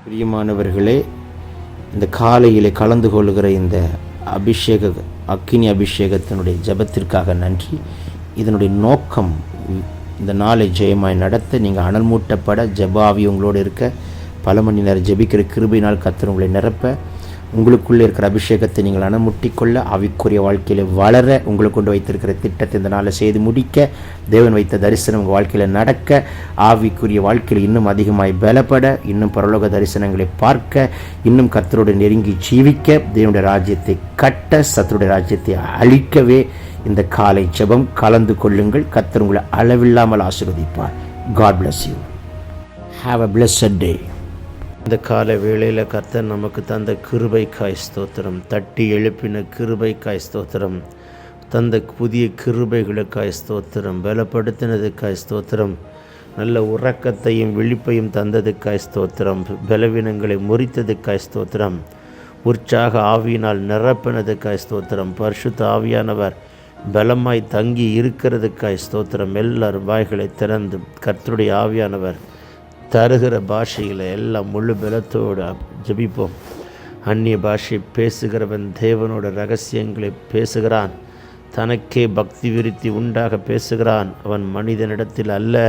பிரியமானவர்களே, இந்த காலையிலே கலந்து கொள்கிற இந்த அக்கினி அபிஷேகத்தினுடைய ஜெபத்திற்காக நன்றி. இதனுடைய நோக்கம் இந்த நாளை ஜெயமாய் நடத்த, நீங்கள் அனல் மூட்டப்பட, ஜெபாவி உங்களோடு இருக்க, பல மணி நேரம் ஜெபிக்கிற கிருபையினால் கர்த்தர் உங்களை நிரப்ப, உங்களுக்குள்ளே இருக்கிற அபிஷேகத்தை நீங்கள் அனமுட்டிக்கொள்ள, ஆவிக்குரிய வாழ்க்கையில் வளர, உங்களுக்கு கொண்டு வைத்திருக்கிற திட்டத்தை இந்த நாளை செய்து முடிக்க, தேவன் வைத்த தரிசனம் உங்கள் வாழ்க்கையில் நடக்க, ஆவிக்குரிய வாழ்க்கையில் இன்னும் அதிகமாய் பலப்பட, இன்னும் பரலோக தரிசனங்களை பார்க்க, இன்னும் கர்த்தரோடு நெருங்கி ஜீவிக்க, தேவனுடைய ராஜ்யத்தை கட்ட, சத்துருடைய ராஜ்யத்தை அழிக்கவே இந்த காலை ஜெபம் கலந்து கொள்ளுங்கள். கர்த்தர் உங்களை அளவில்லாமல் ஆசீர்வதிப்பார். God bless you. Have a blessed day. இந்த கால வேளையில் கர்த்தர் நமக்கு தந்த கிருபைக்காய் ஸ்தோத்திரம். தட்டி எழுப்பின கிருபைக்காய் ஸ்தோத்திரம். தந்த புதிய கிருபைகளுக்காய் ஸ்தோத்திரம். பலப்படுத்தினதுக்காய் ஸ்தோத்திரம். நல்ல உறக்கத்தையும் விழிப்பையும் தந்ததுக்காய் ஸ்தோத்திரம். பலவீனங்களை முறித்ததுக்காய் ஸ்தோத்திரம். உற்சாக ஆவியினால் நிரப்பினதுக்காய் ஸ்தோத்திரம். பரிசுத்த ஆவியானவர் பலமாய் தங்கி இருக்கிறதுக்காய் ஸ்தோத்திரம். எல்லாரும் வாய்களை திறந்து கர்த்தருடைய ஆவியானவர் தருகிற பாஷையில் எல்லாம் முழு பலத்தோடு ஜெபிப்போம். அந்நிய பாஷை பேசுகிறவன் தேவனோட ரகசியங்களை பேசுகிறான். தனக்கே பக்தி விருத்தி உண்டாக பேசுகிறான். அவன் மனிதனிடத்தில் அல்ல,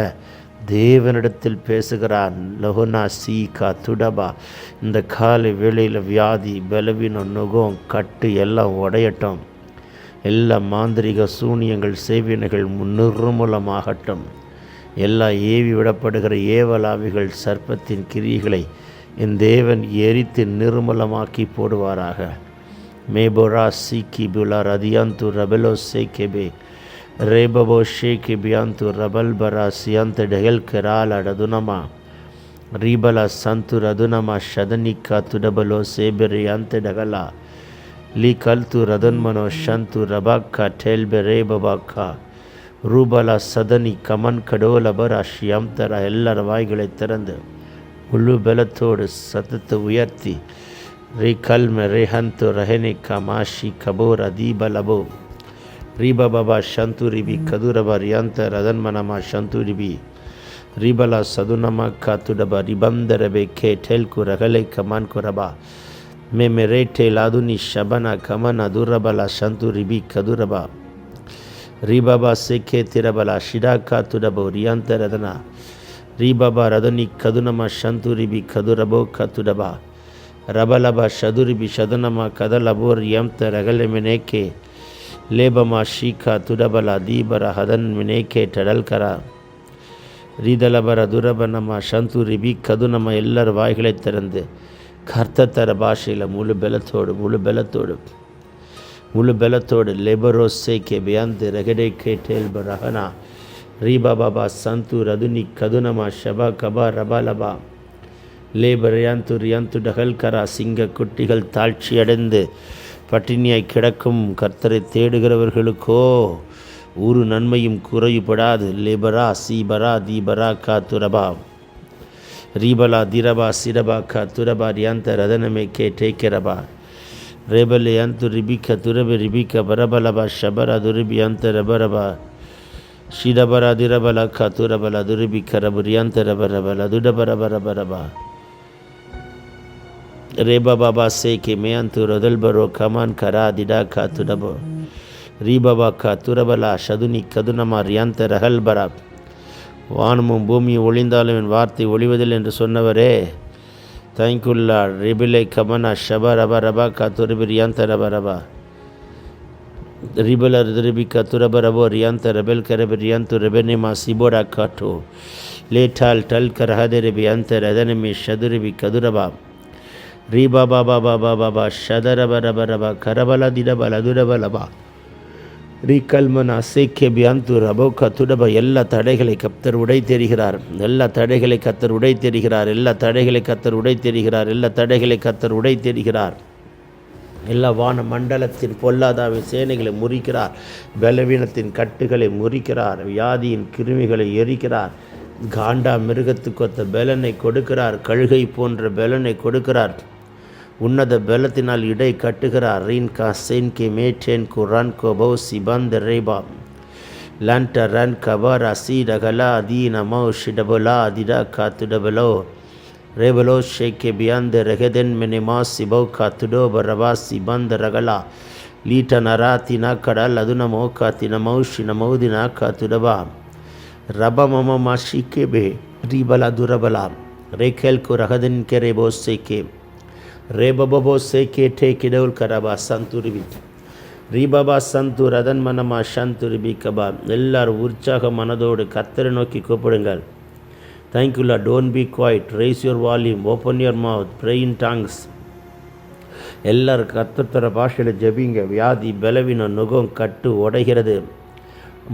தேவனிடத்தில் பேசுகிறான். லஹோனா சீகா துடபா. இந்த காலை வேளையில் வியாதி, பலவீனம், நுகம், கட்டு எல்லாம் உடையட்டும். எல்லா மாந்திரிக சூனியங்கள், செய்வினைகள் நிர்மூலமாகட்டும். எல்லா ஏவி விடப்படுகிற ஏவலாவிகள், சர்ப்பத்தின் கிரியைகளை என் தேவன் எரித்து நிர்மூலமாக்கி போடுவாராக. மேபோரா சீக்கி புலா ரதியாந்து ரபலோ சேகெபே ரேபபோ ஷேகி பியாந்து ரபல்பரா சியாந்த டெஹெல் கெரால் அடதுனமா ரீபலா சந்து ரதுனமா ஷதனிக்கா துடபலோ சேபெரியாந்த டகலா லீ கல்து ரதன்மனோ ஷந்து ரபாக்கா டெல்பெ ரேபபாக்கா ரூபலா சதனி கமன் கடோலபர் அஷ்யாம் தர. எல்லார வாய்களை திறந்து முழு பலத்தோடு சத்தத்தை உயர்த்தி ரீகல்ம ரேஹந்து ரஹெனி கமாஷி கபோர் அதீபலபோ ரீபபா ஷந்துரிபி கதுரப ரியாந்த ரதன்மனமா ஷந்துரிபி ரீபலா சதுனமா காத்துடபா ரிபந்தரபே கே டெல்கு ரகலை கமான் குரபா மே மெரேட்டே லாதுனி ஷபனா கமன் அதுரபலா ஷந்துரிபி கதுரபா ரீபாபா சேகே திரபலா ஷிடாக்கா துடபோ ரியாந்த ரதனா ரீபாபா ரதனி கதுனமா ஷந்துரிபி கதுரபோ கத்துடபா ரபலபா ஷதுரிபி ஷதனமா கதலபோ ரியாந்த ரகல மினேக்கே லேபமா ஷீகா துடபலா தீபர ஹதன் மினேக்கே டடல்கரா ரீதலபர துரபனமா ஷந்துரிபி கதுனமா. எல்லார் வாய்களை திறந்து கர்த்தத்தர பாஷையில் முழு பலத்தோடு லெபரோ சேகே பியாந்து ரகடே கே டேல்ப ரஹனா ரீபாபா சந்து ரதுனி கதுனமா ஷபா கபா ரபாலபா லேபரையாந்து ரியாந்து டகல்கரா. சிங்க குட்டிகள் தாழ்ச்சி அடைந்து பட்டினியாய் கிடக்கும் கர்த்தரை தேடுகிறவர்களுக்கோ ஒரு நன்மையும் குறைவுபடாது. லேபரா சீபரா தீபரா கா துரபா ரீபலா திரபா சிரபா கா துரபா ரியாந்த ரதனமே கே டேக்கரபா ரேபலே அந்து ரிபிக்க துரப ரிபிக்க பரபலபா ஷபரா துரிபி அந்த ரபரபா ஷிடபரா திரபலா கா துரபலா துரிபிக்க ரபுரியாந்த ரபரபலா துடபரபரபரபா ரேபா பாபா சேகே மேயந்து ரொதல்பரோ கமான் கரா திடா கா துடபோ ரீபாபா கா துரபலா ஷதுனி கதுனமா ரியாந்த ரஹல்பரா. வானமும் பூமியும் ஒளிந்தாலும் என் வார்த்தை ஒளிவதில் என்று சொன்னவரே, தேங்க்யூல்லா. ரிபிலை கமனா ஷபா ரபா ரபா கத்துரிபி ரியாந்த ரபா ரபா ரிபல ரிபி கத்துரப ரபோ ரியாந்த ரெபெல் கரபி ரியாந்து ரெபெனிமா சிபோடா காட்டோ லேட்டால் டல் கரஹதே ரிபி அந்த ரதனமி ஷதுரிபி கதுரபா ரீபா பாபா பாபா பாபா ஷதரப ரப ரபா கரபல திடபல துடபலபா ரீகல்மனா சேக்கே பியாந்து ரபோ கத்துடபா. எல்லா தடைகளை கர்த்தர் உடை தெரிகிறார். எல்லா தடைகளை கர்த்தர் உடை தெரிகிறார். எல்லா தடைகளை கர்த்தர் உடை தெரிகிறார். எல்லா தடைகளை கர்த்தர் உடை தெரிகிறார். எல்லா வான மண்டலத்தின் பொல்லாதாவின் சேனைகளை முறிக்கிறார். பலவீனத்தின் கட்டுகளை முறிக்கிறார். வியாதியின் கிருமிகளை எரிக்கிறார். காண்டா மிருகத்துக்கொத்த பலனை கொடுக்கிறார். கழுகை போன்ற பலனை கொடுக்கிறார். உன்னத பலத்தினால் இடை கட்டுகிறார். ரீன்கா சென்கே மேட்டேன் குரான் கோபோ சிபந்த ரேபா லான்ட run கபாரா சீடகலா தீனமோ ஷிடபுலா திடா காத்துடபலோ Rebelo sheke beyond the regeden menema siboka tudo barabasi band ragala lita narati nakada laduna moka tinamaushi namaudina katudaba Rabba mama mashike be ribala durabala rekel ko rahaden ke rebo seke rebabo seke te kidol karaba santuribi ரீபாபா சந்து ரதன் மனமா சந்து ரிபி கபா எல்லாரும் உற்சாக மனதோடு கர்த்தரை நோக்கி கூப்பிடுங்கள். தேங்க்யூலா. Don't be quiet, raise your volume, open your mouth, pray in tongues. எல்லாரும் கர்த்தர் பாஷையில் ஜெபிங்க. வியாதி பலவீனம் நுகம் கட்டு உடைகிறது.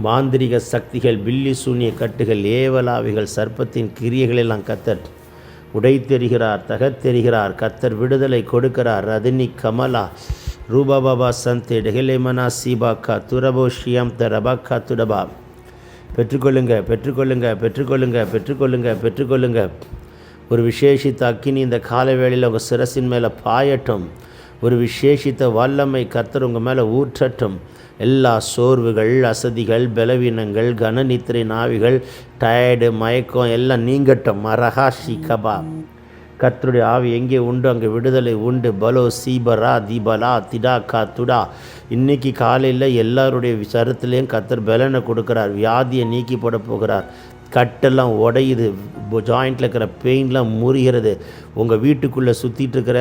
மாந்திரிக சக்திகள் பில்லி சூனிய கட்டுகள் ஏவலாவிகள் சர்ப்பத்தின் கிரியைகளெல்லாம் கர்த்தர் உடைத்தெறிகிறார், தகத்தெறிகிறார். கர்த்தர் விடுதலை கொடுக்கிறார். ரதினி கமலா ரூபா பாபா சந்தே டெஹிலேமனா சீபாக்கா துரபோ ஷியம் தரபாக்கா துடபா. பெற்றுக்கொள்ளுங்க பெற்றுக்கொள்ளுங்க பெற்றுக்கொள்ளுங்க பெற்றுக்கொள்ளுங்க பெற்றுக்கொள்ளுங்க. ஒரு விசேஷித்த அக்கினி இந்த கால வேளையில் உங்கள் சிரசின் மேலே பாயட்டும். ஒரு விசேஷித்த வல்லமை கர்த்தர் உங்கள் மேலே ஊற்றட்டும். எல்லா சோர்வுகள், அசதிகள், பலவீனங்கள், கனநித்திரை நாவிகள், டயர்டு, மயக்கம் எல்லாம் நீங்கட்டும். மரஹாஷி கபா. கர்த்தருடைய ஆவி எங்கே உண்டு அங்கே விடுதலை உண்டு. பலோ சீபரா தீபலா திடா கா துடா. இன்றைக்கி காலையில் எல்லாருடைய சரத்துலேயும் கர்த்தர் பலனை கொடுக்குறார். வியாதியை நீக்கி போட போகிறார். கட்டெல்லாம் உடையுது, ஜாயிண்டில் இருக்கிற பெயின்லாம் முறிகிறது. உங்கள் வீட்டுக்குள்ளே சுற்றிட்டு இருக்கிற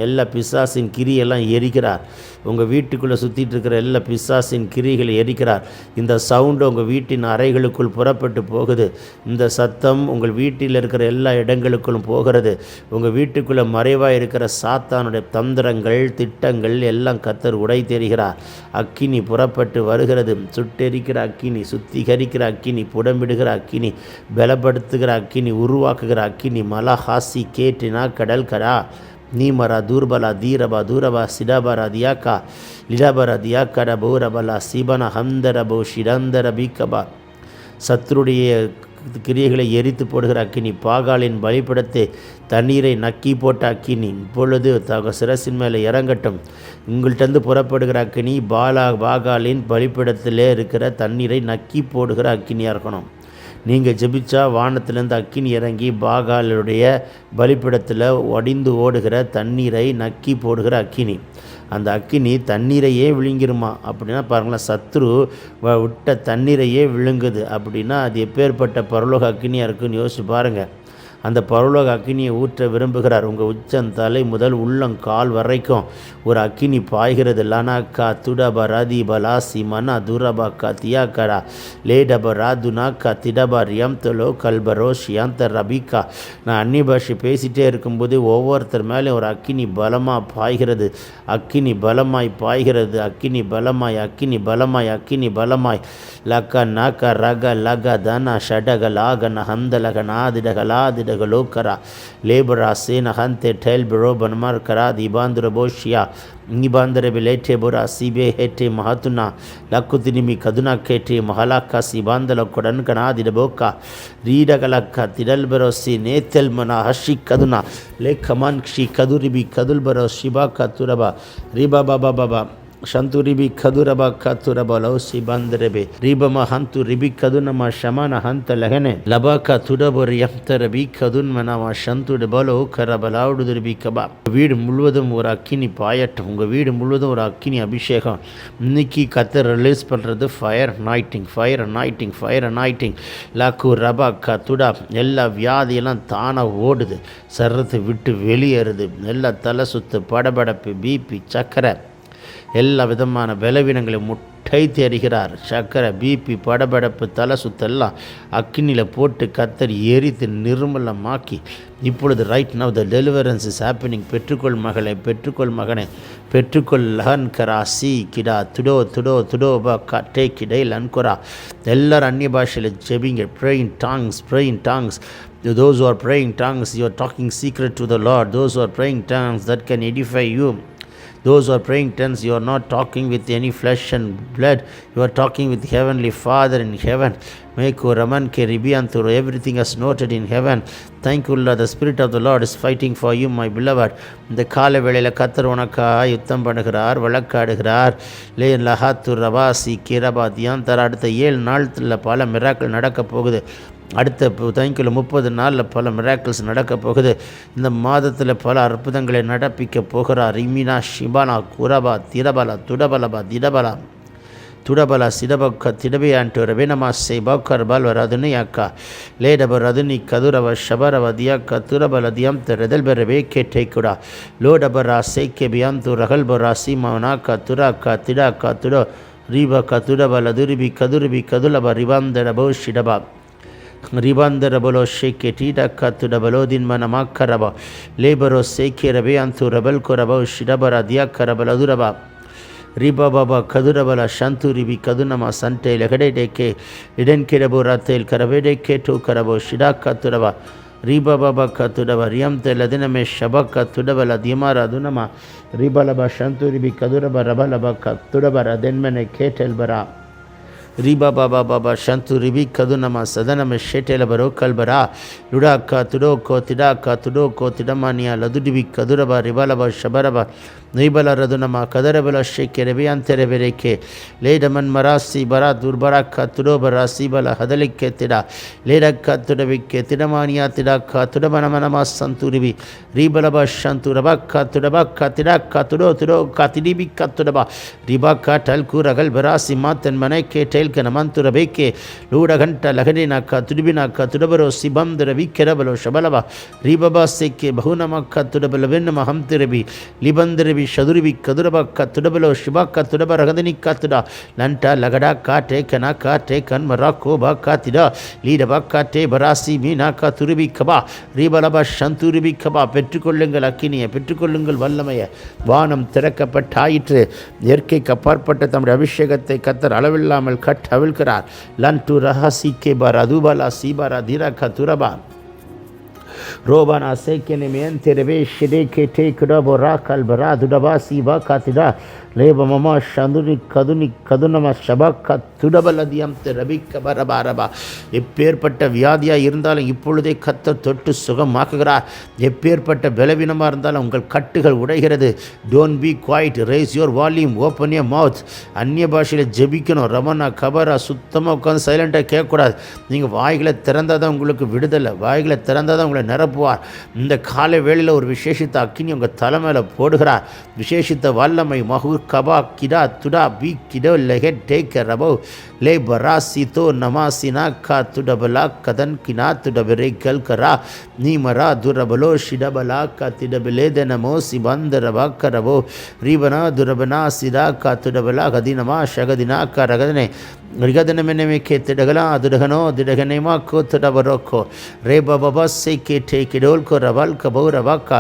எல்லா பிசாசின் கிரியெல்லாம் எரிக்கிறார். உங்கள் வீட்டுக்குள்ளே சுற்றிட்டு இருக்கிற எல்லா பிசாசின் கிரிகளை எரிக்கிறார். இந்த சவுண்டு உங்கள் வீட்டின் அறைகளுக்குள் புறப்பட்டு போகுது. இந்த சத்தம் உங்கள் வீட்டில் இருக்கிற எல்லா இடங்களுக்குள்ளும் போகிறது. உங்கள் வீட்டுக்குள்ளே மறைவாக இருக்கிற சாத்தானுடைய தந்திரங்கள், திட்டங்கள் எல்லாம் கர்த்தர் உடை தெரிகிறார். அக்கினி புறப்பட்டு வருகிறது. சுட்டெரிக்கிற அக்கினி, சுத்திகரிக்கிற அக்கினி, புடமிடுகிற அக்கினி, பலப்படுத்துகிற அக்கினி, உருவாக்குகிற அக்கினி. மலஹாசி கேட்டினா கடல் கடா நீமரா தூர்பலா தீரபா தூரபா சிடாபரா தியாக்கா லிடாபரா தியாக்கட பௌரபலா சிபன ஹந்தரபோ ஷிடந்தர பீக்கபா. சத்ருடைய கிரியைகளை எரித்து போடுகிற அக்கினி, பாகாலின் பலிப்படத்தை தண்ணீரை நக்கி போட்ட அக்கினி இப்பொழுது சிரசின் மேலே இறங்கட்டும். உங்கள்கிட்டருந்து புறப்படுகிற அக்கினி பாகாலின் பலிப்படத்திலே இருக்கிற தண்ணீரை நக்கி போடுகிற அக்கினியாக இருக்கணும். நீங்கள் ஜெபிச்சா வானத்திலேருந்து அக்கினி இறங்கி பாகாலுடைய பலிப்பிடத்தில் ஒடிந்து ஓடுகிற தண்ணீரை நக்கி போடுகிற அக்கினி. அந்த அக்கினி தண்ணீரையே விழுங்கிருமா அப்படின்னா பாருங்களேன், சத்ரு விட்ட தண்ணீரையே விழுங்குது அப்படின்னா அது எப்பேற்பட்ட பரலோக அக்கினியாக இருக்குன்னு யோசிச்சு பாருங்கள். அந்த பரலோக அக்கினியை ஊற்ற விரும்புகிறார். உங்கள் உச்சந்தலை முதல் உள்ளங்கால் வரைக்கும் ஒரு அக்கினி பாய்கிறது. லனாக்கா துடபா ரதீபா லாசி மனா துரபா கா தியாக்கரா லேடபா ராதுனா கா திடபா ரியம் கல்பரோ ஷியாந்த ரபிகா. நான் அந்நிய பாஷை பேசிகிட்டே இருக்கும்போது ஒவ்வொருத்தர் மேலே ஒரு அக்கினி பலமாக பாய்கிறது. அக்கினி பலமாய் பாய்கிறது. அக்கினி பலமாய் அக்கினி பலமாய் அக்கினி பலமாய் லக்க நக ரக லக தன ஷடக லாகன ஹந்தலக நாதிடகலாதிட லோக்கரா லேபரா சேன ஹந்தே டெல் பிரோ பன்மார் கரா தீபாந்திர போஷியா நிபாந்திர பிலேட்டே புரா சிபே ஹேட்டே மஹத்துனா லக்குதினிமி கதுனா கேட்டே மஹலாக்கா சிபாந்தல கொடன் கனாதிட போக்கா ரீடகலக்கா திடல் பரோசி நேத்தல் மனா ஹஷி கதுனா லே கமான் ஷி கதுரிபி கதுல் பரோ ஷிபா கத்துரபா ரிபா பாபா பாபா ಶಂತು ರಿಬಿ ಕದುರಬ ಕತುರಬ ಲೌಸಿ ಬಂದರಬೆ ರಿಬಮ ಹಂತು ರಿಬಿ ಕದುನಮ ಶಮನ ಹಂತ ಲಹನೆ ಲಬಕ துடபொரு எம்தர பி கதுன்மனமா ஷந்துடு பலோ கரபலாவுடு ரிபி கபா. வீடு முழுவதும் ஒரு அக்கினி பாயட்டும். உங்கள் வீடு முழுவதும் ஒரு அக்கினி அபிஷேகம். இன்னைக்கு கத்தர் ரிலீஸ் பண்ணுறது ஃபயர் அனாயிட்டிங், ஃபயர் அனாயிட்டிங், ஃபயர் அனாயிட்டிங். லக்கு ரபா கத்துடா. எல்லா வியாதியெல்லாம் தானாக ஓடுது, சர்றத்தை விட்டு வெளியேறுது. எல்லா தலை சுத்து, படபடப்பு, பிபி, சக்கரை, எல்லா விதமான பலவீனங்களையும் முட்டை தெரிகிறார். சக்கரை, பிபி, படபடப்பு, தலை சுத்தெல்லாம் அக்கினியில் போட்டு கத்தர் எரித்து நிர்மலமாக்கி இப்பொழுது right now the deliverance is happening. பெற்றுக்கொள் மகளே, பெற்றுக்கொள் மகனே, பெற்றுக்கொள் லஹன் கரா சி கிடா துடோ துடோ துடோ பா கட்டே கிடை லன்கொரா. எல்லாரும் அந்நிய பாஷையில் ஜெபிங்க. Pray in tongs, pray in tongs. Those who are praying tongues, you are talking secret to the Lord. Those who are praying tongues that can edify you. Those who are praying tongues, you are not talking with any flesh and blood. You are talking with Heavenly Father in heaven. Meko Raman Ke Ribianturu, everything is noted in heaven. Thank you, Lord. The Spirit of the Lord is fighting for you, my beloved. இந்த கால வேளையில் கத்தர் உனக்காக யுத்தம் பண்ணுகிறார், வழக்காடுகிறார். லே லஹாத்து ரவாசி கிரபா தியாந்தர். அடுத்த 7 நாளில் பல மிராக்கள் நடக்க போகுது. அடுத்த தேங்க்யூல 30 நாளில் பல மிராக்கிள்ஸ் நடக்க போகுது. இந்த மாதத்தில் பல அற்புதங்களை நடப்பிக்க போகிறார். இமினா ஷிபானா குரபா திரபலா துடபலபா திடபலா துடபலா சிடபக்க திடபே ஆண்டு ரவினமா செய்பாக்கர் பால்வர் அதுனி அக்கா லேடபர் அதுனி கதுரவ ஷபரவ தியாக்க துரபல தியம் தெரதல் பெறவே கேட்டேக்குடா லோடபரா சேக்கே பியாந்து ரகல்பரா சீமானாக்கா துராக்கா திடாக்கா துடோ ரீபக்கா துடபல துருபி கதுருபி கதுலப ரிவாந்தரபோ ஷிடபா ரிபாந்தரபலோ ஷேக்கே டீடக்கா துடபலோ தின்மன மாக்கரபா லேபரோ சேக்கே ரபே அந்து ரபல் கொரபோ ஷிடபரா தியாக்கரபல துரபா ரிபா பாபா கதுரபல ஷந்து ரிபி கதுனமா சண்டே லெகடேடேக்கே இடன் கிரபோ ராத்தேல் கரவேடேக்கே டோ கரபோ ஷிடாக்கா துடபா ரிபா பாபா கத்துடபா ரியம் தெலதினமே ஷபக்கா துடபல தியமாரா துனமா ரிபலபா ஷந்து ரிபி கதுரபா ரபலபா கத்துடபா ரதென்மனே கேட்டல் பரா ரிபா பாபா பாபா ஷந்து ரிபி கதுனமா சதனமே ஷேட்டேல பரோ கல்பரா லுடாக்கா துடோக்கோ திடாக்கா துடோக்கோ திடமானியா லதுடிபி கதுரபா ரிபலபா ஷபரபா நைபல ரதுனமா கதரபல ஷேக்கே ரபியாந்தரவெரேக்கே லேடமன் மராசி பரா துர்பராக்கா துடோபரா சீபல ஹதலிக்கே திடா லேடக்கா துடவிக்கே திடமானியா திடாக்கா துடமனமனமா சந்துரிவி ரீபலபா ஷந்து ரபாக்கா துடபாக்கா திடாக்கா துடோ துடோக்கா திடிபிக்கா துடபா ரிபாக்கா டல்கு ரகல் பராசி மாத்தன் மனைக்கே டெல்க நமந்துரபேக்கே லூடகண்ட லகடினாக்கா துடிபினாக்கா துடபரோ சிபம்தரவி கெரபலோ ஷபலபா ரீபபா சேக்கே பகுனமக்கா துடபல வெண்ணம ஹம்திரபி லிபந்திரபி ஷதுரிபி கதுரபக்கா துடபலோ ஷிபாக்கா துடப ரகதனிக்கா துடா லண்டா லகடா காட்டே கனாக்கா டே கன்மரா கோபா காத்திடா லீடபா காட்டே பராசி மீனாக்கா துருபி கபா ரீபலபா ஷந்துருபி கபா பெற்றுக்கொள்ளுங்கள் அக்கினியை, பெற்றுக்கொள்ளுங்கள் வல்லமையை. வானம் திறக்கப்பட்டாயிற்று. இயற்கைக்கு அப்பாற்பட்ட தம்முடைய அபிஷேகத்தை கத்தர் அளவில்லாமல் கட்டவிழ்கிறார். லன்டு ரஹசி கே பார் அதுபலா சீபாரா தீராக்கா துரபா ரோபானா சேக்கெனி மேந்தெரவே ஷிடேக்கே டேக்குடபோ ராக்கல் பரா துடபா சீபா காத்திடா லேபமமா ஷந்துனி கதுனி கதுனமா ஷபாக்கா துடபலதியம் ரபிக்க பரபாரபா. எப்பேற்பட்ட வியாதியாக இருந்தாலும் இப்பொழுதே கத்தர் தொட்டு சுகமாக்குகிறார். எப்பேற்பட்ட பலவீனமாக இருந்தாலும் உங்கள் கட்டுகள் உடைகிறது. Don't be quiet, raise your volume, open your mouth. அந்நிய பாஷையில் ஜெபிக்கணும். ரமணா கபரா சுத்தமாக உட்காந்து சைலண்டாக கேட்கக்கூடாது. நீங்கள் வாய்களை திறந்தால் தான் உங்களுக்கு விடுதலை, வாய்களை திறந்தால் தான் உங்களை நிரப்புவார். இந்த காலை வேளையில் ஒரு விசேஷித்த அக்கினி உங்கள் தலைமையில் போடுகிறார். விசேஷித்த வல்லமை மகு கபா கிடா துடா பி கிடோ லெகெட் டேக் ரபோ லே பராசி தோ நமாசினா கா துடபலா கதன் கினா துடபரே கல் கரா நீமரா துரபலோ ஷிடபலா கா திடபலே தனமோ சிபந்தரபா கரபோ ரீபனா துரபனா சிடா கா துடபலா கதினமா ஷகதினா கா ரகதனே ரிகதனமெனமே கே திடகலா துடகனோ திடகனேமா கோ துடபரோக்கோ ரேபா பாபா சே கே டே கிடோல் கோ ரபால் கபோ ரபாக்கா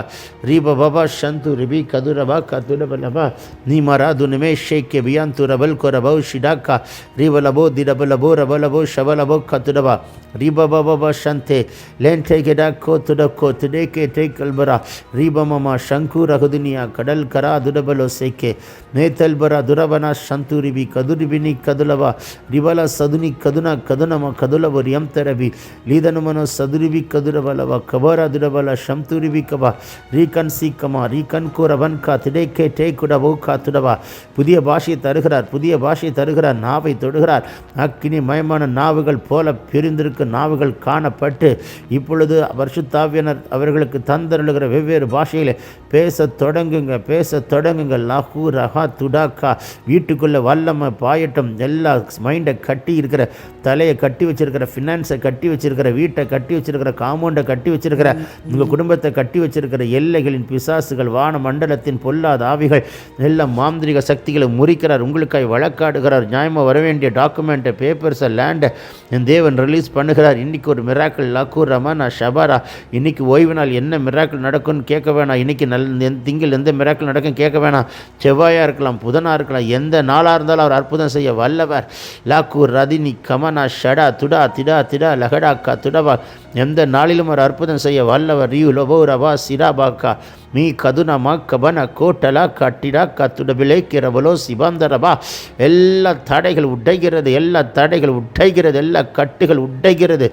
ரீபா பாபா ஷந்து ரிபி கதுரபா கா துடபலபா நீமரா துனமே ஷே கே பியாந்து ரபல் கோ ரபோ ஷிடாக்கா ரீபலபோ திடபலபோ ரபலபோ ஷபலபோ கத்துடபா ரீபபபா ஷந்தே லேன்டே கெடா கோ துடக்கோ துடே கே டே கல்பரா ரீபமமா ஷங்கு ரகுதுனியா கடல் கரா துடபலோ சேக்கே மேத்தல்பரா துரபனா ஷந்துரிபி கதுரிபினி கதுலவா ரிபல சதுனி கதுனா கதுனம கதுலவரியம் தரபி லீதனுமனோ சதுரிபி கதுரபலவா கபரா துடபல ஷம்துரிபி கபா ரீகன் சீக்கமா ரீகன் கூரவன் கா திடே கே டே குடபோ கா துடபா. புதிய பாஷையை தருகிறார், புதிய பாஷையை தருகிறார். நாவை தொடுகிறார். அக்கினி மயமான நாவுகள் போல பிரிந்திருக்கும் நாவுகள் காணப்பட்டு இப்பொழுது பரிசுத்தாவியானவர் அவர்களுக்கு தந்தருளுகிற வெவ்வேறு பாஷையில் பேச தொடங்குங்க, பேச தொடங்குங்க. லாஹூ ரஹா துடாக்கா வீட்டுக்குள்ளே வல்லமை பாயட்டும். எல்லா மைண்டை கட்டி இருக்கிற, தலையை கட்டி வச்சிருக்கிற, ஃபினான்ஸை கட்டி வச்சிருக்கிற, வீட்டை கட்டி வச்சிருக்கிற, காம்பவுண்டை கட்டி வச்சிருக்கிற, உங்கள் குடும்பத்தை கட்டி வச்சிருக்கிற எல்லைகளின் பிசாசுகள், வான மண்டலத்தின் பொல்லாத ஆவிகள், எல்லா மாந்திரிக சக்திகளை முறிக்கிறார். உங்களுக்காய் வழக்காடுகிறார். நியாயமாக வர வேண்டிய டாக்குமெண்ட்டை, பேப்பர்ஸை, லேண்டை என் தேவன் ரிலீஸ் பண்ணுகிறார். இன்றைக்கி ஒரு மிராக்கள் லக்கூர் ரமனா ஷபாரா. இன்றைக்கி ஓய்வு நாள், என்ன மிராக்கள் நடக்கும்னு கேட்க வேணாம். இன்றைக்கி திங்கள் எந்த மிராக்கள் நடக்கும் கேட்க வேணாம். செவ்வாயாக இருக்கலாம், புதனாக இருக்கலாம், எந்த நாளாக இருந்தாலும் அவர் அற்புதம் செய்ய வல்லவர். லாக்கூர் ரதினி கமனா ஷடா துடா திடா திடா லகடா கா துடவா எந்த நாளிலும் ஒரு அற்புதம் செய்ய வல்லவர். ரியூ லொபோ ரபா சிராபாக்கா மீ கதுனமா கபன கோட்டலா கட்டிடா கத்துடபிலே கிரபலோ சிபந்தரபா. எல்லா தடைகள் உடைகிறது, எல்லா தடைகள் உடைகிறது, எல்லா கட்டுகள் உடைகிறது,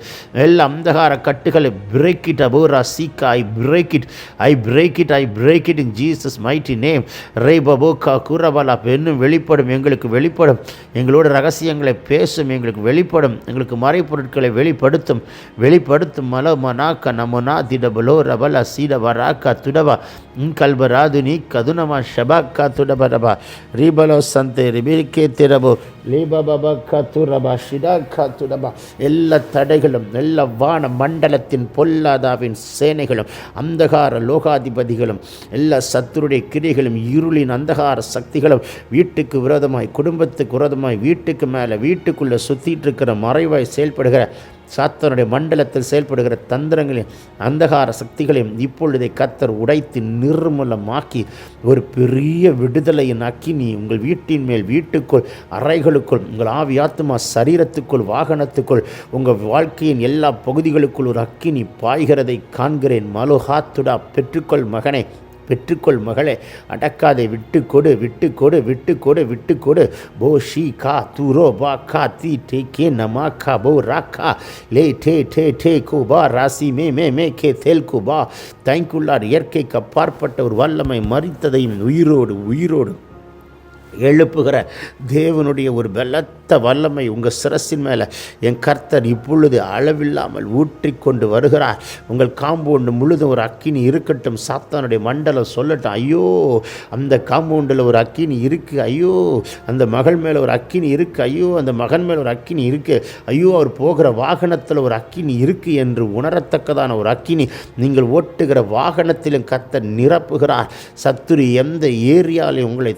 எல்லா அந்தகார கட்டுகளை பிரேக் இட் அபோரா சீக்கா. I break it, I break it, I break it in Jesus mighty name. ரே பபோக்கா குரபலா. இன்னும் வெளிப்படும், எங்களுக்கு வெளிப்படும், எங்களோட ரகசியங்களை பேசும், எங்களுக்கு வெளிப்படும், எங்களுக்கு மறைப்பொருட்களை வெளிப்படுத்தும், வெளிப்படுத்தும். மலோ மனாக்க நமனா திடபலோ ரபலா சீடபராக்கா துடபா கல்பராது நீ கதுனமா ஷபாக்கா துடபரபா ரீபலோ சந்தே ரிபிரிக்கே திரபோ லீபபா கத்துரபா ஷிடாக்கா துடபா. எல்லா தடைகளும், எல்லா வான மண்டலத்தின் பொல்லாதாவின் சேனைகளும், அந்தகார லோகாதிபதிகளும், எல்லா சத்துருடைய கிரிகளும், இருளின் அந்தகார சக்திகளும் வீட்டுக்கு விரோதமாய், குடும்பத்துக்கு விரோதமாய், வீட்டுக்கு மேலே வீட்டுக்குள்ளே சுற்றிட்டு இருக்கிற மறைவாய் செயல்படுகிற சாத்தானுடைய மண்டலத்தில் செயல்படுகிற தந்திரங்களையும் அந்தகார சக்திகளையும் இப்பொழுதை கர்த்தர் உடைத்து நிர்மூலமாக்கி ஒரு பெரிய விடுதலையின் அக்கினி உங்கள் வீட்டின் மேல், வீட்டுக்குள், அறைகளுக்குள், உங்கள் ஆவி ஆத்துமா சரீரத்துக்குள், வாகனத்துக்குள், உங்கள் வாழ்க்கையின் எல்லா பகுதிகளுக்குள் ஒரு அக்கினி பாய்கிறதை காண்கிறேன். மலுஹாத்துடா. பெற்றுக்கொள் மகனே, பெற்றுக்கொள் மகளே, அடக்காதே, விட்டு கொடு, விட்டு கொடு, விட்டு கொடு, விட்டு கொடு. போ ஷீ கா தூரோ பா கா தி டே கே நமா கா போ ரா கா லே டே டே டே குபா ராசி மே மே மே கே தேல் குபா. தேங்க்யூல்லார். இயற்கைக்கு அப்பாற்பட்ட ஒரு வல்லமை மரித்ததையும் உயிரோடு உயிரோடு எழுப்புகிற தேவனுடைய ஒரு பலத்த வல்லமை உங்கள் சிரசின் மேலே என் கர்த்தர் இப்பொழுது அளவில்லாமல் ஊற்றிக்கொண்டு வருகிறார். உங்கள் காம்பவுண்டு முழுதும் ஒரு அக்கினி இருக்கட்டும். சாத்தானுடைய மண்டலம் சொல்லட்டும், ஐயோ அந்த காம்பவுண்டில் ஒரு அக்கினி இருக்குது, ஐயோ அந்த மகள் மேலே ஒரு அக்கினி இருக்குது, ஐயோ அந்த மகன் மேலே ஒரு அக்கினி இருக்குது, ஐயோ அவர் போகிற வாகனத்தில் ஒரு அக்கினி இருக்குது என்று உணரத்தக்கதான ஒரு அக்கினி நீங்கள் ஓட்டுகிற வாகனத்திலும் கர்த்தர் நிரப்புகிறார். சத்துரு எந்த ஏரியாலையும் உங்களை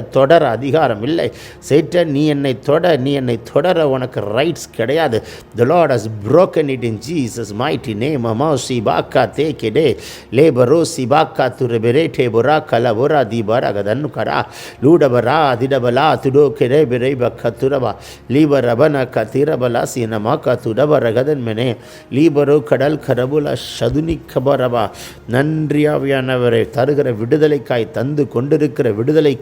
தொடர அதிகாரம் இல்லை. சேட்டன், நீ என்னை தொடர உனக்கு ரைட்ஸ் கிடையாது. The Lord has broken it in Jesus mighty name. Amausi baka tekede lebaro sibaka tureberete boraka labora dibara gadanukara ludabara didabala tudo kede bereba katuraba libarabana katirabala sinamaka tudabara gadan mene libaro கடல் கரபுல சதுனி கபரபா. நன்றியாவியானவரை தருகிற விடுதலைக்காய், தந்து கொண்டிருக்கிற விடுதலைக்காய்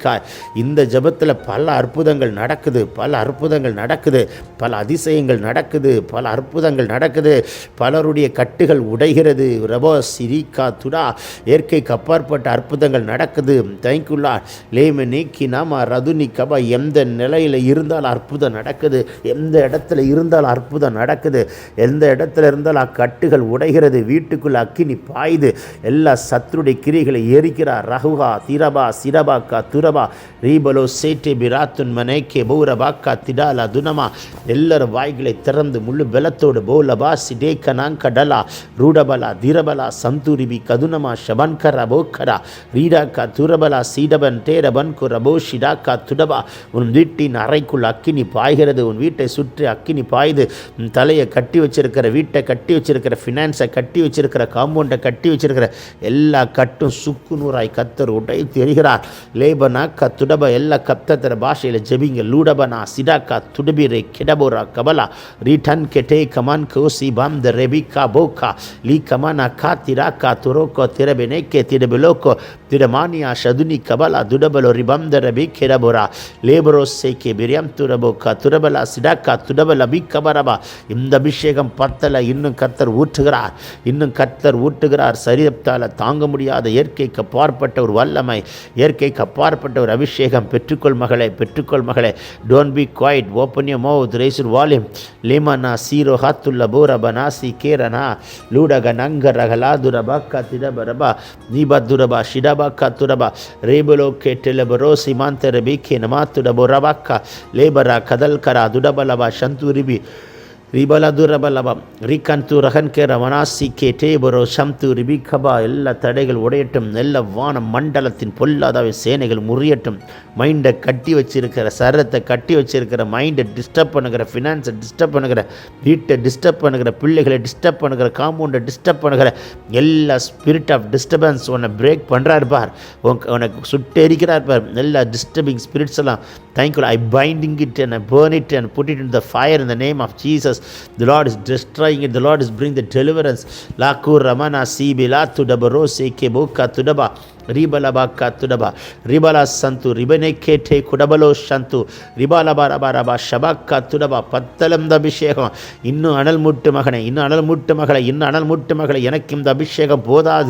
இந்த ஜெபத்தில் பல அற்புதங்கள் நடக்குது, பல அற்புதங்கள் நடக்குது, பல அதிசயங்கள் நடக்குது, பல அற்புதங்கள் நடக்குது. பலருடைய கட்டுகள் உடைகிறது. ரபோ சிரிக்கா துடா. இயற்கைக்கு அப்பாற்பட்ட அற்புதங்கள் நடக்குது. தேங்க்யூல்லா. லேம நீக்கி நாம ரதுனி கபா. எந்த நிலையில் இருந்தால் அற்புதம் நடக்குது, எந்த இடத்துல இருந்தால் அற்புதம் நடக்குது, எந்த இடத்துல இருந்தால் அக்கட்டுகள் உடைகிறது. வீட்டுக்குள்ள அக்கினி பாயுது. எல்லா சத்துருடைய கிரிகளை எரிக்கிறார். ரகுகா திரபா சிரபாக்கா துரபா ரீபலோ சேட்டே பிராத்துன் மனேக்கே பௌரபாக்கா திடாலா துனமா. எல்லாரும் வாய்களை திறந்து முழு பலத்தோடு போலபா சிடே கனாங்கடலா ரூடபலா திரபலா சந்தூரிபி கதுனமா ஷபன்கரா போக்கரா ரீடாக்கா துரபலா சீடபன் டேரபன் குரபோ ஷிடாக்கா துடபா. உன் வீட்டின் அறைக்குள் அக்கினி பாய்கிறது. உன் வீட்டை சுற்றி அக்கினி பாயுது. உன் தலையை கட்டி வச்சிருக்கிற, வீட்டை கட்டி வச்சிருக்கிற, ஃபினான்ஸை கட்டி வச்சிருக்கிற, காம்பவுண்டை கட்டி வச்சிருக்கிற எல்லா கட்டும் சுக்குநூறாய் கத்தர் உடை தெரிகிறார். லேபனா கத்துடப. எல்லா கப்தத்திர பாஷையில் ஜெபிங்க. லூடபனா சிடாக்கா துடபிரே கெடபோரா கபலா ரிட்டன் கெட்டே கமான் கோசி பாம் த ரெபிகா போக்கா லீ கமானா கா திராக்கா துரோக்கோ திரபெனேக்கே திரபிலோக்கோ திரமானியா ஷதுனி கபலா துடபலோ ரிபம் த ரெபி கெடபோரா லேபரோ சேக்கே பிரியம் துரபோக்கா துரபலா சிடாக்கா துடபல பி கபரபா. இந்த அபிஷேகம் பத்தல. இன்னும் கர்த்தர் ஊற்றுகிறார், இன்னும் கர்த்தர் ஊற்றுகிறார். சரீரத்தால் தாங்க முடியாத இயற்கைக்கு அப்பாற்பட்ட ஒரு வல்லமை, இயற்கைக்கு அப்பாற்பட்ட ஒரு அபிஷேகம். பெற்றுக்கொள் மகளே, பெற்றுக்கொள் மகளே. Don't be quiet. Open your mouth, raise your volume. லிமனா சீரோ ஹாத்துல்ல போரபனாசி கேரனா லூடக நங்கரகலா துரபாக்கா திடபரபா நீபதுரபா ஷிடபாக்கா துரபா ரேபலோ கேட்டெலபரோ சிமாந்த ரபிகே நமாத்துடபோ ரபாக்கா லேபரா கதல்கரா துடபலபா சந்தூரிபி ரிபலா துரபலபா ரிகந்து ரகன்கே ரமனாசி கே டேபரோ சம்து ரிபிகபா. எல்லா தடைகள் உடையட்டும். எல்லா வான மண்டலத்தின் பொல்லாதாவை சேனைகள் முறியட்டும். மைண்டை கட்டி வச்சிருக்கிற, சரத்தை கட்டி வச்சிருக்கிற, மைண்டை டிஸ்டர்ப் பண்ணுகிற, ஃபினான்ஸை டிஸ்டர்ப் பண்ணுகிற, வீட்டை டிஸ்டர்ப் பண்ணுகிற, பிள்ளைகளை டிஸ்டர்ப் பண்ணுகிற, காம்பவுண்டை டிஸ்டர்ப் பண்ணுகிற எல்லா ஸ்பிரிட் ஆஃப் டிஸ்டர்பன்ஸ் உன்னை பிரேக் பண்ணுறாரு பார். உனக்கு சுட்டெரிக்கிறார் பார். எல்லா டிஸ்டர்பிங் ஸ்பிரிட்ஸ் எல்லாம் thank you. I binding it and I burn it and put it in the fire in the name of Jesus. curses. The Lord is destroying it. The Lord is bringing the deliverance. Laku ramana sibila tudabaro sekeboka tudaba. Ribalaba katudaba, Ribala Santu, Ribene Kete, Kudabalo Shantu, Ribala Barabaraba, Shabaka Tudaba, Patalam the Bishega, Inu Anal Mutamahane, in Anal Mutamahale, in Anal Mutamahale, Yanakim the Bishega, Boda,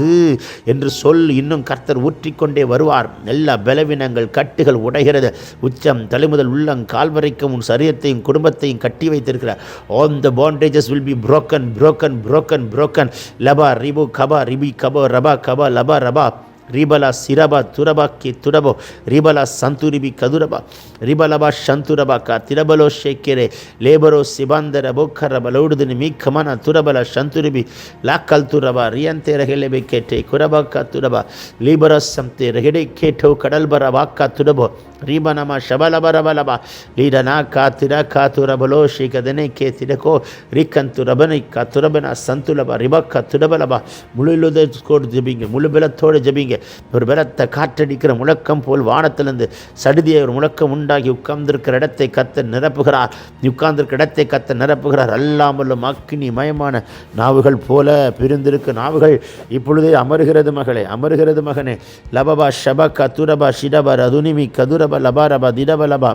என்று சொல் இன்னும் கர்த்தர் ஊற்றிக்கொண்டே வருவார். எல்லா பலவீனங்கள் கட்டுகள் உடைகிறது. உச்சம் தலைமுதல் உள்ளம் கால் வரைக்கும் உன் சரீரத்தையும் குடும்பத்தையும் கட்டி வைத்திருக்கிறார். All the bondages will be broken, broken, broken, broken. Laba, Ribu, Kaba, Ribi, Kaba, Raba, Kaba, Laba, Raba. Ribala Siraba Turaba Ki Turabo Ribala Santuribi Kaduraba Ribalaba Shanturaba Ka Tirabalo Shekere Lebaro Sibandara Bokarabaloudini Mikamana Turabala Shanturibi Lakal Turaba Riante Rehelebe Kete Kurabaka Turaba Libera Samte Regede Keto Kadalbarabaka Turabo Ribanama Shabalabarabalaba Lidanaka Tiraka Turabalo Shikadene Ketirako Rikanturabani Katurabana Santulaba Ribaka Turabalaba Mululo the Score Jibing Mulubela Thore Jibing ஒரு பலத்த காற்றடிக்கிற முழக்கம் போல் வானத்திலிருந்து சடுதியை ஒரு முழக்கம் உண்டாகி உட்கார்ந்திருக்கிற இடத்தை கர்த்தர் நிரப்புகிறார். உட்கார்ந்திருக்கிற இடத்தை கர்த்தர் நிரப்புகிறார். அல்லாமலும் அக்கினி மயமான நாவுகள் போல பிரிந்திருக்க நாவுகள் இப்பொழுதே அமருகிறது மகளே, அமருகிறது மகனே. லபபா ஷபகா துரபா ஷிடபா ரதுனிமி கதுரபா லபாரபா திடபலபா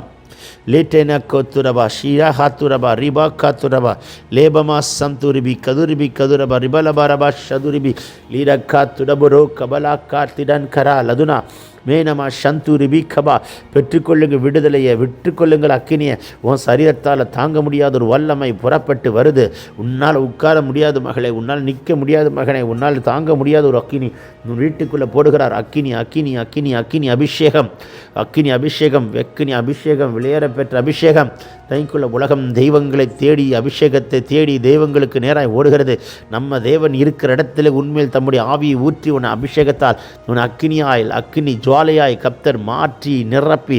லேட்டேன கோத்துரபா ஷீரா ஹாத்துரபா ரிபா காத்துரபா லேபமா சந்துரிபி கதுரிபி கதுரபா ரிபலபாரபா ஷதுரிபி லீரக்கா துடபுரோ கபலா காத்திடன் கரா லதுனா மேனமா சந்துரிபி கபா. பெற்றுக்கொள்ளுங்கள் விடுதலையை, விட்டுக்கொள்ளுங்கள் அக்கினியை. உன் சரீரத்தால் தாங்க முடியாத ஒரு வல்லமை புறப்பட்டு வருது. உன்னால் உட்கார முடியாது மகளே, உன்னால் நிற்க முடியாது மகனே, உன்னால் தாங்க முடியாத ஒரு அக்கினி உன் வீட்டுக்குள்ளே போடுகிறார். அக்கினி அக்கினி அக்கினி அக்கினி அபிஷேகம், அக்கினி அபிஷேகம், வெக்கினி அபிஷேகம், விளையாட பெற்ற அபிஷேகம். தைக்குள்ள உலகம் தெய்வங்களை தேடி அபிஷேகத்தை தேடி தெய்வங்களுக்கு நேராக ஓடுகிறது. நம்ம தேவன் இருக்கிற இடத்துல உண்மையில் தம்முடைய ஆவியை ஊற்றி உன் அபிஷேகத்தால் உன் அக்கினியாய் அக்கினி ஜுவாலையாய் கர்த்தர் மாற்றி நிரப்பி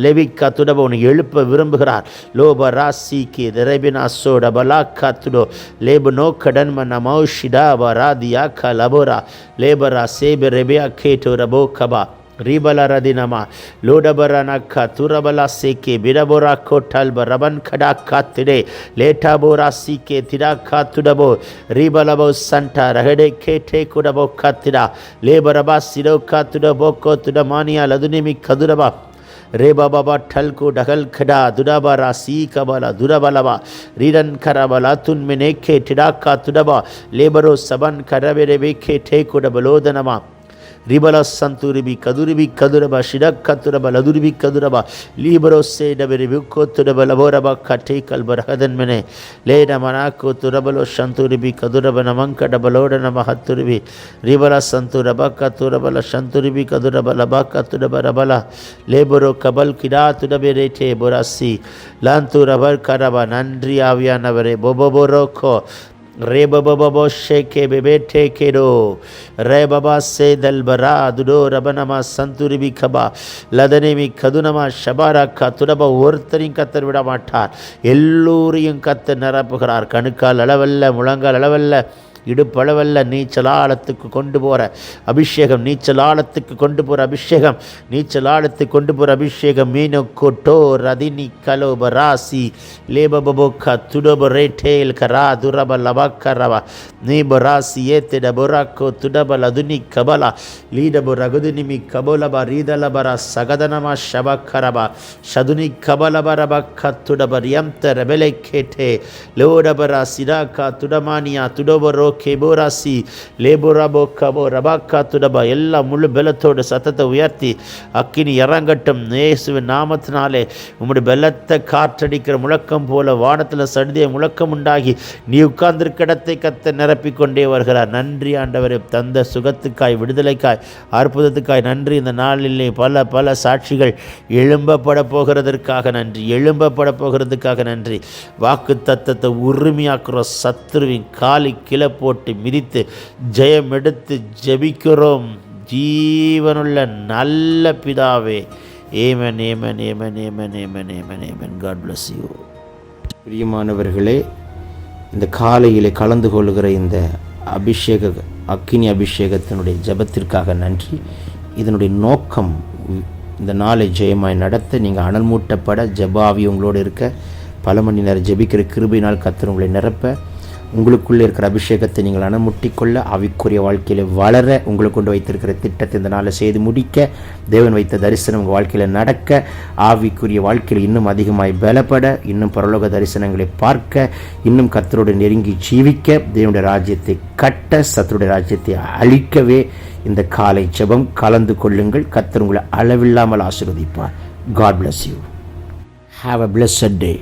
லெவிக்கா துடப உன்னை எழுப்ப விரும்புகிறார். லோப ராசிக்கு ரெபினா சோட பலாக்கா துடோ லேபனோ கடன்ம நமௌஷிடா வராதியா க லபோரா லேபரா சேப ரெபியா கேட்டோ ரபோ Kaba Ribala Radinama, Lodabaranaka, Turabala Seke, Bidabora Kotalba, Raban Kadaka today, Letabora Sike, Tidaka Tudabo, Ribalabo Santa, Rahede Kete Kudabo Katida, Lebaraba Sido Katudaboko, Tudamania, Ladunimi Kaduraba. Reba Baba Talko Dahal Kada, Dudabara Si Kabala, Dudabalaba, Ridan Karabala, Tun Meneke, Tidaka Tudaba, Lebaro Saban Karabeke, Tekudabalodanama. Ribala Santuribi Kaduribi Kaduraba Shidak Katuraba Laduribi Kaduraba Libero Se Daberibuko Turaba Laboraba Katekal Barahadan Mene Leda Manako Turabalo Shanturibi Kaduraba Namanka Dabaloda Namahaturibi Ribala Santuraba Katurabala Shanturibi Kaduraba Labaka Tudabarabala Leboro Kabal Kida Tudaberete Borasi Lanturabar Karaba Nandri Avianavare Boboboroko Reba Baba Sheke Bebete Kedo Rebaba Se Dalbara Dudo Rabanama Santuribi Kaba Ladanemi Kadunama Shabara Katuraba Urtharin Katar Vidamatar Ellurian Katar Narapukarar Kanuka Lavella Mulanga Lavella இடுப்பளவல்ல நீச்சலாளத்துக்கு கொண்டு போகிற அபிஷேகம், நீச்சலாளத்துக்கு கொண்டு போகிற அபிஷேகம், நீச்சலாளத்துக்கு கொண்டு போகிற அபிஷேகம். மீனோ கொட்டோ ரதினி கலோப ராசி லேபபோக்கா துடப ரேட்டேல் கரா துரப லபக்கரவா நீப ராசி ஏத்திட பொராக்கோ துடப லதுனி கபலா லீடபு ரகுதுனிமி கபோலப ரீதலபர சகதனமா ஷபக்கரபா ஷதுனி கபலபரப கத்துடப ரியம்த ரெபெலை கேட்டே லோடபர சிராக்கா துடமானியா துடபரோ கேபோராசி லேபோராபோ கபோ ரபாக்கா துடபா எல்லாம் முழு பலத்தோடு சத்தத்தை உயர்த்தி அக்கினி இறங்கட்டும் இயேசுவின் நாமத்தினாலே. உம்முடைய பலத்தை காற்றடிக்கிற முழக்கம் போல வானத்தில் சடுதிய முழக்கம் உண்டாகி நீ உட்கார்ந்திருக்க இடத்தை கத்த நிரப்பிக்கொண்டே வருகிறார். நன்றி ஆண்டவரே, தந்த சுகத்துக்காய், விடுதலைக்காய், அற்புதத்துக்காய் நன்றி. இந்த நாளிலே பல பல சாட்சிகள் எழும்பப்பட போகிறதற்காக நன்றி, எழும்பப்பட போகிறதுக்காக நன்றி. வாக்கு தத்தத்தை உரிமையாக்குற சத்துருவின் காலி கிளை போட்டு மிதித்து ஜெயம் எடுத்து ஜெபிக்கிறோம் ஜீவனுள்ள நல்ல பிதாவே. Amen amen amen amen amen amen amen. God bless you. பிரியமானவர்களே, இந்த காலையில் கலந்து கொள்கிற இந்த அக்கினி அபிஷேகத்தினுடைய ஜபத்திற்காக நன்றி. இதனுடைய நோக்கம் இந்த நாளை ஜெயமாய் நடத்த, நீங்கள் அனல் மூட்டப்பட, ஜபாவி உங்களோடு இருக்க, பல மணி நேரம் ஜெபிக்கிற கிருபையினால் கர்த்தர் உங்களை நிரப்ப, உங்களுக்குள்ளே இருக்கிற அபிஷேகத்தை நீங்கள் அனுமுட்டிக்கொள்ள, ஆவிக்குரிய வாழ்க்கையில் வளர, உங்களை கொண்டு வைத்திருக்கிற திட்டத்தை இந்த நாளை செய்து முடிக்க, தேவன் வைத்த தரிசனம் உங்கள் வாழ்க்கையில் நடக்க, ஆவிக்குரிய வாழ்க்கையில் இன்னும் அதிகமாய் பலப்பட, இன்னும் பரலோக தரிசனங்களை பார்க்க, இன்னும் கர்த்தரோடு நெருங்கி ஜீவிக்க, தேவனுடைய ராஜ்யத்தை கட்ட, சத்துருடைய ராஜ்யத்தை அழிக்கவே இந்த காலை ஜெபம் கலந்து கொள்ளுங்கள். கர்த்தர் உங்களை அளவில்லாமல் ஆசீர்வதிப்பார். God bless you. Have a blessed day.